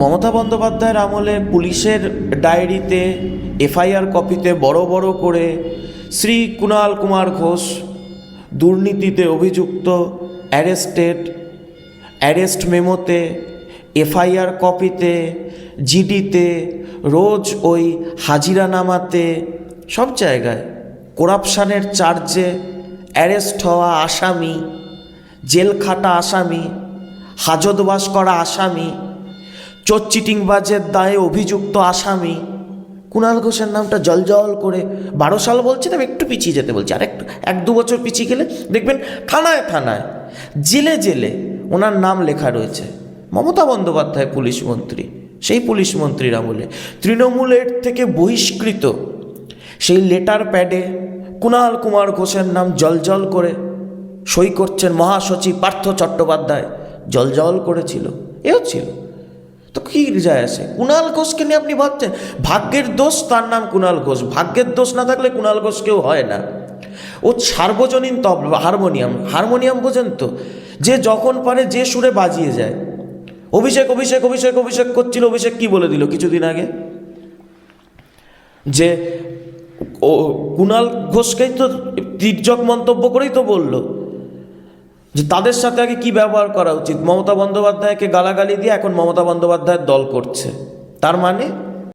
মমতা বন্দ্যোপাধ্যায়ের আমলে পুলিশের ডায়েরিতে এফআইআর কপিতে বড় বড় করে শ্রী কুণাল কুমার ঘোষ দুর্নীতিতে অভিযুক্ত, অ্যারেস্ট মেমোতে, এফআইআর কপিতে, জিডিতে, রোজ ওই হাজিরানামাতে, সব জায়গায় করাপশানের চার্জে অ্যারেস্ট হওয়া আসামি, জেল খাটা আসামি, হাজতবাস করা আসামি, চোর চিটিংবাজের দায়ে অভিযুক্ত আসামি কুণাল ঘোষের নামটা জলজল করে 12 সাল বলছে, তবে একটু পিছিয়ে যেতে বলছি, আর একটু 1-2 বছর পিছিয়ে গেলে দেখবেন থানায় থানায়, জেলে জেলে ওনার নাম লেখা রয়েছে। মমতা বন্দ্যোপাধ্যায় পুলিশ মন্ত্রী, সেই পুলিশ মন্ত্রীর আমলে তৃণমূলের থেকে বহিষ্কৃত সেই লেটার প্যাডে কুণাল কুমার ঘোষের নাম জলজল করে সই করছেন মহাসচিব পার্থ চট্টোপাধ্যায়, জলজল করেছিল, এও ছিল। তো কী যায় আসে? কুণাল ঘোষকে নিয়ে আপনি ভাবছেন ভাগ্যের দোষ, তার নাম কুণাল ঘোষ। ভাগ্যের দোষ না থাকলে কুণাল ঘোষ কেউ হয় না। ও সার্বজনীন তবলা, হারমোনিয়াম বোঝেন তো, যে যখন পারে যে সুরে বাজিয়ে যায়। অভিষেক অভিষেক অভিষেক অভিষেক করছিল, অভিষেক কি বলে দিল কিছুদিন আগে? যে ও কুণাল ঘোষকেই তো তির্যক মন্তব্য করেই তো বলল যে তাদের সাথে আগে কী ব্যবহার করা উচিত। মমতা বন্দ্যোপাধ্যায়কে গালাগালি দিয়ে এখন মমতা বন্দ্যোপাধ্যায়ের দল করছে। তার মানে